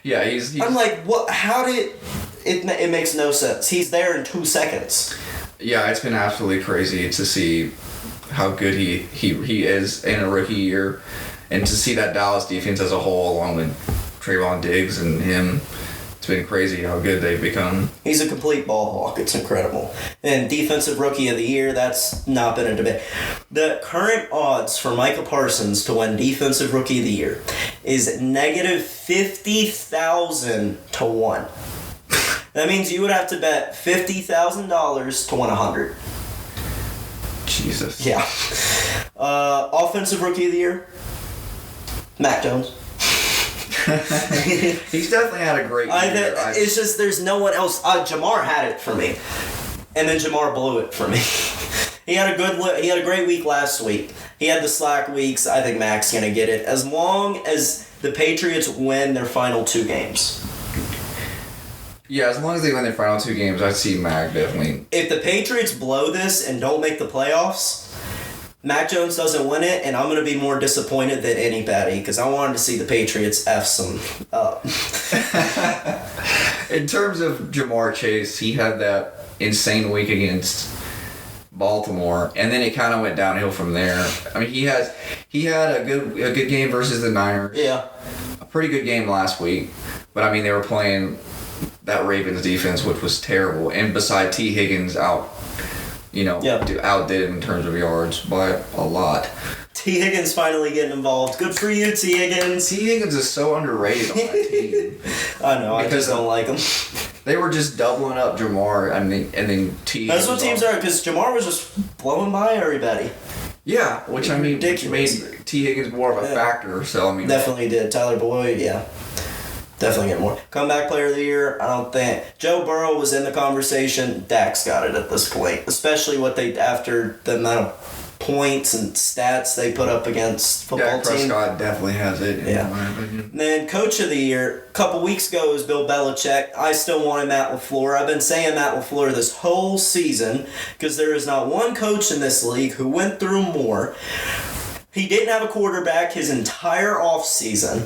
Yeah, he's. I'm like, what? How did it? It makes no sense. He's there in 2 seconds. Yeah, it's been absolutely crazy to see how good he is in a rookie year, and to see that Dallas defense as a whole, along with Trayvon Diggs and him. It's been crazy how good they've become. He's a complete ball hawk. It's incredible. And Defensive Rookie of the Year, that's not been a debate. The current odds for Micah Parsons to win Defensive Rookie of the Year is negative 50,000 to 1. That means you would have to bet $50,000 to win 100. Jesus. Yeah. Offensive Rookie of the Year, Mac Jones. He's definitely had a great year. It's just there's no one else. Jamar had it for me, and then Jamar blew it for me. He had a great week last week. He had the slack weeks. I think Mac's gonna get it as long as the Patriots win their final 2 games. Yeah, as long as they win their final 2 games, I see Mac definitely. If the Patriots blow this and don't make the playoffs, Mac Jones doesn't win it, and I'm going to be more disappointed than anybody because I wanted to see the Patriots F some up. In terms of Jamar Chase, he had that insane week against Baltimore, and then it kind of went downhill from there. I mean, he had a good game versus the Niners. Yeah. A pretty good game last week, but I mean, they were playing that Ravens defense, which was terrible, and beside T. Higgins outdid him in terms of yards by a lot. T. Higgins finally getting involved. Good for you, T. Higgins. T. Higgins is so underrated on that team. I know, I just don't like him. They were just doubling up Jamar, and then T. That's what teams are, because Jamar was just blowing by everybody. Yeah, which I mean, ridiculous. Made T. Higgins more of a factor. So I mean, definitely did. Tyler Boyd, yeah. Definitely get more. Comeback Player of the Year, I don't think. Joe Burrow was in the conversation. Dak's got it at this point. Especially after the amount of points and stats they put up against football team. Prescott definitely has it, in my opinion. And then Coach of the Year, a couple weeks ago was Bill Belichick. I still wanted Matt LaFleur. I've been saying Matt LaFleur this whole season because there is not one coach in this league who went through more. He didn't have a quarterback his entire offseason.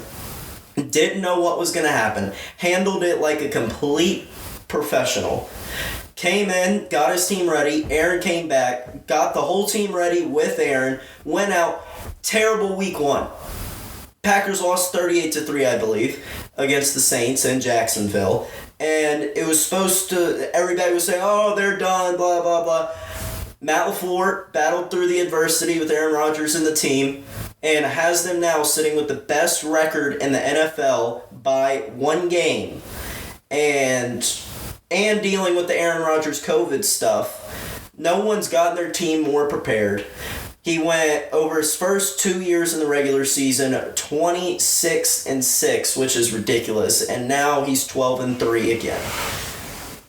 Didn't know what was going to happen. Handled it like a complete professional. Came in, got his team ready. Aaron came back, got the whole team ready with Aaron. Went out. Terrible week 1. Packers lost 38-3, I believe, against the Saints in Jacksonville. And it was supposed to, everybody was saying, oh, they're done, blah, blah, blah. Matt LaFleur battled through the adversity with Aaron Rodgers and the team, and has them now sitting with the best record in the NFL by 1 game. And dealing with the Aaron Rodgers COVID stuff. No one's gotten their team more prepared. He went over his first 2 years in the regular season 26-6, which is ridiculous, and now he's 12-3 again.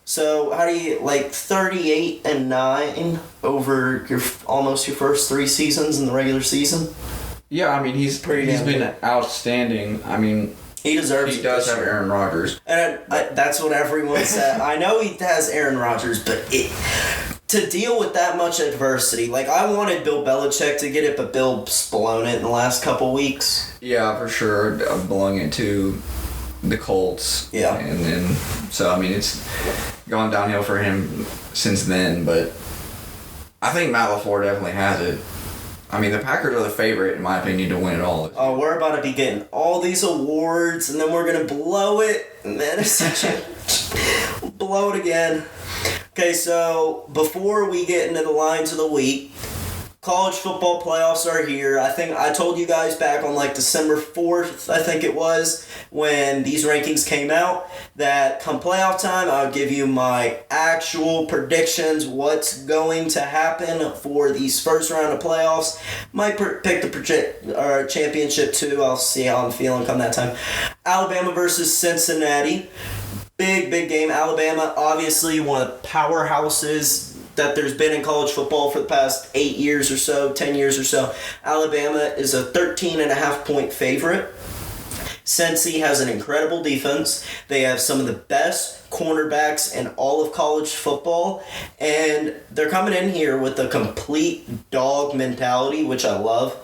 So how do you 38-9 over almost your first 3 seasons in the regular season? Yeah, I mean he's been outstanding. I mean he deserves. He does have Aaron Rodgers, and that's what everyone said. I know he has Aaron Rodgers, but to deal with that much adversity, I wanted Bill Belichick to get it, but Bill's blown it in the last couple weeks. Yeah, for sure, belonging to the Colts. Yeah, and then so I mean it's gone downhill for him since then, but I think Matt LaFleur definitely has it. I mean, the Packers are the favorite, in my opinion, to win it all. Oh, we're about to be getting all these awards, and then we're going to blow it, and then we'll blow it again. Okay, so before we get into the lines of the week, college football playoffs are here. I think I told you guys back on like December 4th, I think it was, when these rankings came out, that come playoff time, I'll give you my actual predictions, what's going to happen for these first round of playoffs. Might pick the championship too. I'll see how I'm feeling come that time. Alabama versus Cincinnati. Big game. Alabama, obviously one of the powerhouses that there's been in college football for the past 8 years or so, 10 years or so. Alabama is a 13.5-point favorite. Cincy has an incredible defense. They have some of the best cornerbacks in all of college football, and they're coming in here with a complete dog mentality, which I love.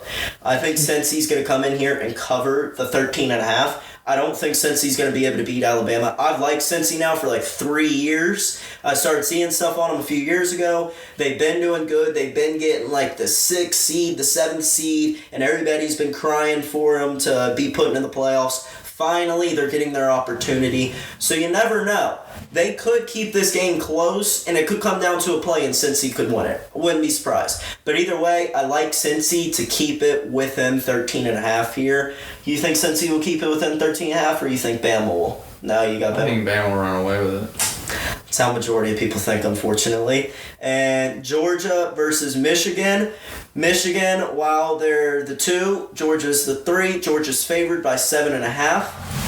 I think Cincy's going to come in here and cover the 13.5. I don't think Cincy's going to be able to beat Alabama. I've liked Cincy now for like 3 years. I started seeing stuff on them a few years ago. They've been doing good. They've been getting like the 6th seed, the 7th seed, and everybody's been crying for them to be put in the playoffs. Finally, they're getting their opportunity. So you never know. They could keep this game close, and it could come down to a play, and Cincy could win it. I wouldn't be surprised. But either way, I like Cincy to keep it within 13.5 here. You think Cincy will keep it within 13.5, or you think Bama will? No, you got Bama. I think Bama will run away with it. That's how majority of people think, unfortunately. And Georgia versus Michigan. Michigan, while they're the 2, Georgia's the 3. Georgia's favored by 7.5.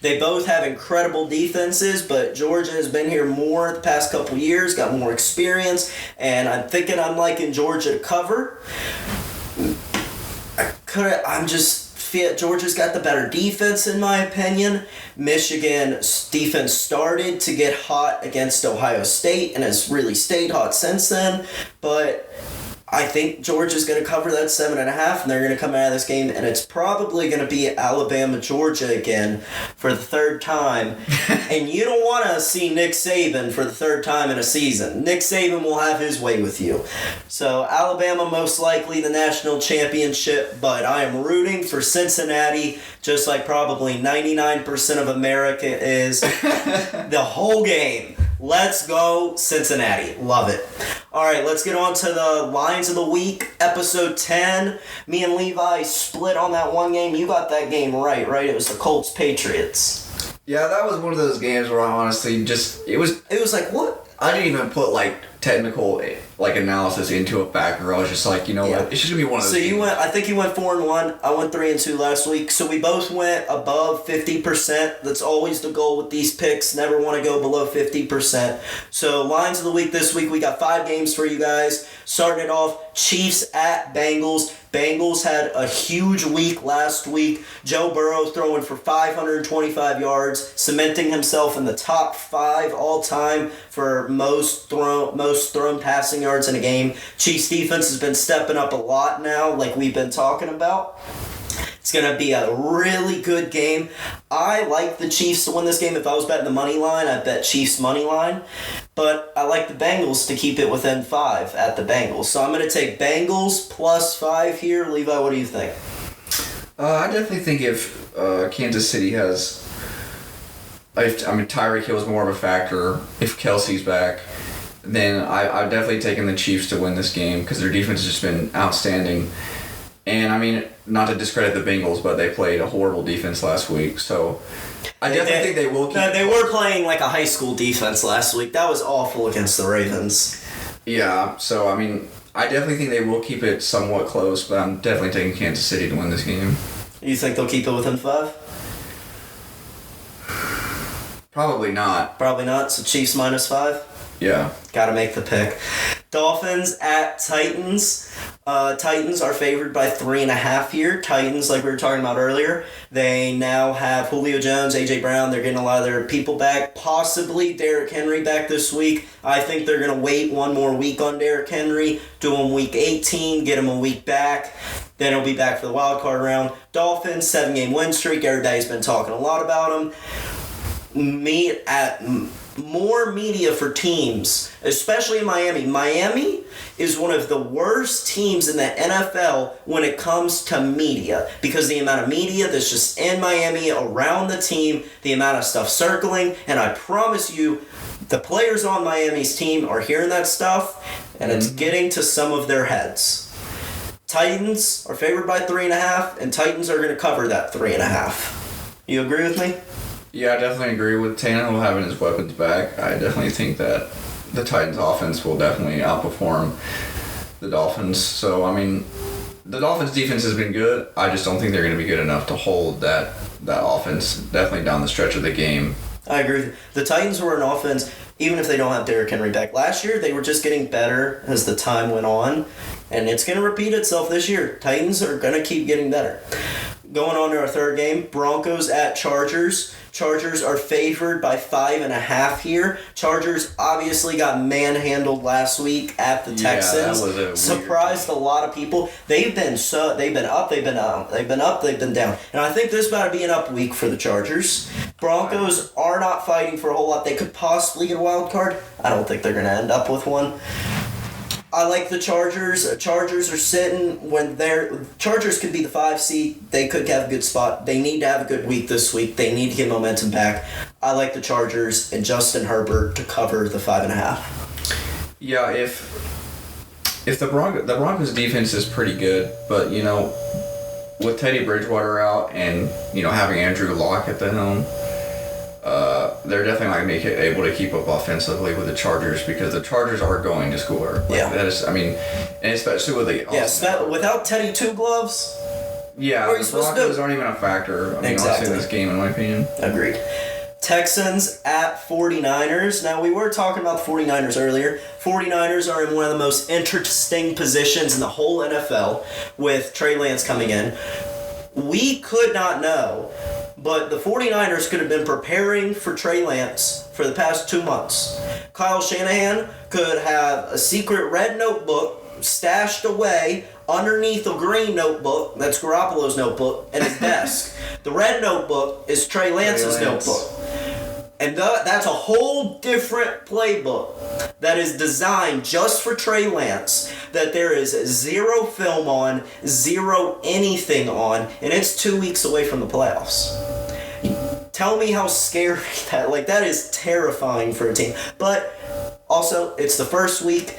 They both have incredible defenses, but Georgia has been here more the past couple years, got more experience, and I'm thinking I'm liking Georgia to cover. Georgia's got the better defense, in my opinion. Michigan's defense started to get hot against Ohio State and has really stayed hot since then. But I think Georgia's going to cover that 7.5, and they're going to come out of this game, and it's probably going to be Alabama-Georgia again for the 3rd time. And you don't want to see Nick Saban for the 3rd time in a season. Nick Saban will have his way with you. So Alabama most likely the national championship, but I am rooting for Cincinnati, just like probably 99% of America is the whole game. Let's go, Cincinnati. Love it. All right, let's get on to the Lines of the Week, episode 10. Me and Levi split on that one game. You got that game right? It was the Colts-Patriots. Yeah, that was one of those games where I honestly just... It was like, what? I didn't even put, technical, analysis into a factor. I was just like, you know what? It's just going to be one of those games. I think you went 4-1. I went 3-2 last week. So we both went above 50%. That's always the goal with these picks. Never want to go below 50%. So Lines of the Week this week, we got 5 games for you guys. Starting it off, Chiefs at Bengals. Bengals had a huge week last week. Joe Burrow throwing for 525 yards, cementing himself in the top 5 all-time for most thrown passing yards in a game. Chiefs defense has been stepping up a lot now, like we've been talking about. It's going to be a really good game. I like the Chiefs to win this game. If I was betting the money line, I'd bet Chiefs money line. But I like the Bengals to keep it within 5 at the Bengals. So I'm going to take Bengals plus 5 here. Levi, what do you think? I definitely think if Kansas City has... Tyreek Hill is more of a factor. If Kelsey's back, then I've definitely taken the Chiefs to win this game because their defense has just been outstanding. And, not to discredit the Bengals, but they played a horrible defense last week. So I definitely think they will keep... No, they were playing like a high school defense last week. That was awful against the Ravens. Yeah, so, I definitely think they will keep it somewhat close, but I'm definitely taking Kansas City to win this game. You think they'll keep it within 5? Probably not. Probably not, so Chiefs minus 5? Yeah. Gotta make the pick. Dolphins at Titans. Titans are favored by 3.5 here. Titans, like we were talking about earlier, they now have Julio Jones, A.J. Brown. They're getting a lot of their people back. Possibly Derrick Henry back this week. I think they're going to wait one more week on Derrick Henry. Do him week 18. Get him a week back. Then he'll be back for the wild card round. Dolphins, 7-game win streak. Everybody's been talking a lot about them. More media for teams, especially in Miami. Miami is one of the worst teams in the NFL when it comes to media because the amount of media that's just in Miami around the team, the amount of stuff circling, and I promise you, the players on Miami's team are hearing that stuff, and it's getting to some of their heads. Titans are favored by 3.5, and Titans are going to cover that 3.5. You agree with me? Yeah, I definitely agree with Tannehill having his weapons back. I definitely think that the Titans' offense will definitely outperform the Dolphins. So, I mean, the Dolphins' defense has been good. I just don't think they're going to be good enough to hold that offense definitely down the stretch of the game. I agree. The Titans were an offense, even if they don't have Derrick Henry back. Last year, they were just getting better as the time went on, and it's going to repeat itself this year. Titans are going to keep getting better. Going on to our third game, Broncos at Chargers. Chargers are favored by 5.5 here. Chargers obviously got manhandled last week at the Texans. That was surprised a lot of people. They've been up, they've been down. They've been up, they've been down. And I think this is about to be an up week for the Chargers. Broncos are not fighting for a whole lot. They could possibly get a wild card. I don't think they're going to end up with one. I like the Chargers. Chargers are sitting when Chargers could be the 5 seed. They could have a good spot. They need to have a good week this week. They need to get momentum back. I like the Chargers and Justin Herbert to cover the 5.5. Yeah, if the Broncos defense is pretty good, but with Teddy Bridgewater out and having Andrew Luck at the helm, they're definitely not going to be able to keep up offensively with the Chargers because the Chargers are going to score. That is, and especially with the without Teddy Two Gloves. Yeah, the Broncos aren't even a factor. Honestly, in this game, in my opinion. Agreed. Texans at 49ers. Now, we were talking about the 49ers earlier. 49ers are in one of the most interesting positions in the whole NFL with Trey Lance coming in. We could not know, but the 49ers could have been preparing for Trey Lance for the past 2 months. Kyle Shanahan could have a secret red notebook stashed away underneath a green notebook, that's Garoppolo's notebook, at his desk. The red notebook is Trey Lance's notebook. And that's a whole different playbook that is designed just for Trey Lance, that there is zero film on, zero anything on, and it's 2 weeks away from the playoffs. Tell me how scary that is terrifying for a team. But also, it's the first week.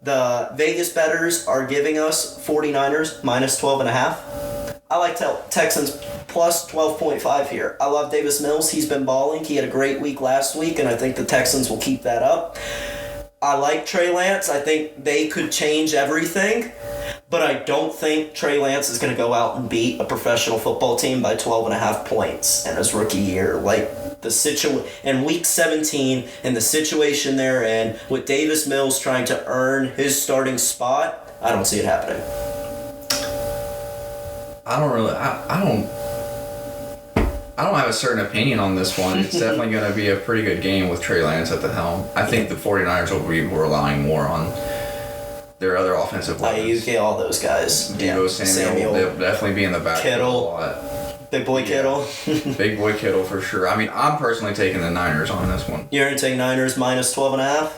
The Vegas bettors are giving us 49ers minus 12.5. I like Texans plus 12.5 here. I love Davis Mills. He's been balling. He had a great week last week, and I think the Texans will keep that up. I like Trey Lance. I think they could change everything, but I don't think Trey Lance is going to go out and beat a professional football team by 12.5 points in his rookie year. In week 17, and the situation they're in, with Davis Mills trying to earn his starting spot, I don't see it happening. I don't have a certain opinion on this one. It's definitely going to be a pretty good game with Trey Lance at the helm. I think the 49ers will be relying more on their other offensive weapons. Ayuk, all those guys. Deebo Samuel, they'll definitely be in the backfield Kittle. a lot. Big boy Kittle. Big boy Kittle for sure. I'm personally taking the Niners on this one. You're going to take Niners minus 12.5?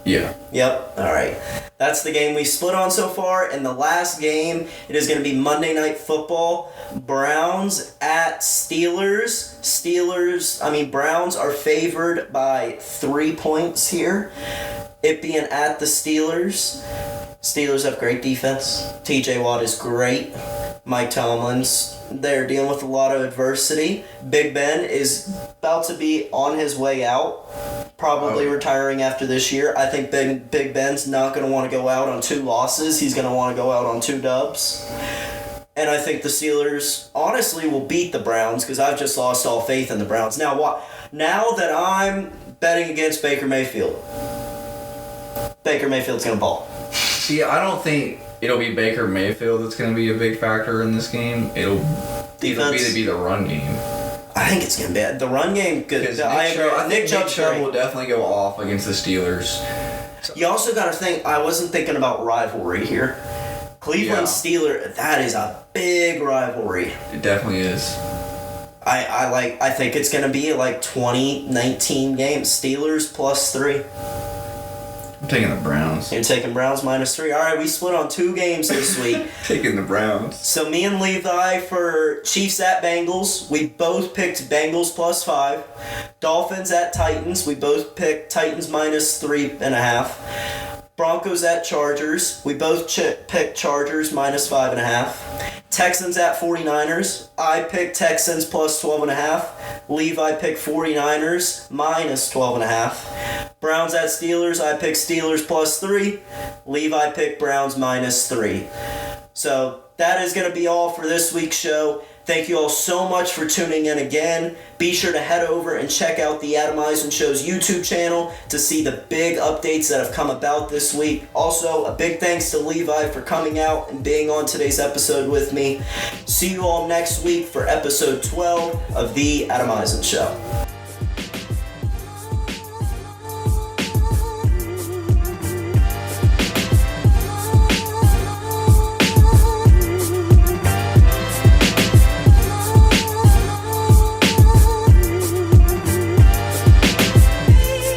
Yeah. Yep. All right. That's the game we split on so far. And the last game, it is going to be Monday Night Football. Browns at Steelers. Browns are favored by 3 points here. It being at the Steelers. Steelers have great defense. TJ Watt is great. Mike Tomlin's, they're dealing with a lot of adversity. Big Ben is about to be on his way out, probably retiring after this year. I think Big Ben's not going to want to go out on 2 losses. He's going to want to go out on 2 dubs. And I think the Steelers, honestly, will beat the Browns because I've just lost all faith in the Browns. Now that I'm betting against Baker Mayfield's going to ball. See, I don't think it'll be Baker Mayfield that's going to be a big factor in this game. It'll be the run game. I think it's going to be the run game. Good. Nick Chubb will definitely go off against the Steelers. You also got to think, I wasn't thinking about rivalry here. Cleveland Steelers, that is a big rivalry. It definitely is. I think it's going to be like 20-19 games. Steelers plus 3. I'm taking the Browns. You're taking Browns minus 3. All right, we split on 2 games this week. Taking the Browns. So me and Levi for Chiefs at Bengals. We both picked Bengals plus 5. Dolphins at Titans. We both picked Titans minus 3.5. Broncos at Chargers. We both picked Chargers minus 5.5. Texans at 49ers. I picked Texans plus 12.5. Levi picked 49ers minus 12.5. Browns at Steelers. I picked Steelers plus 3. Levi picked Browns minus 3. So that is going to be all for this week's show. Thank you all so much for tuning in again. Be sure to head over and check out the Adam Eisen Show's YouTube channel to see the big updates that have come about this week. Also, a big thanks to Levi for coming out and being on today's episode with me. See you all next week for episode 12 of the Adam Eisen Show.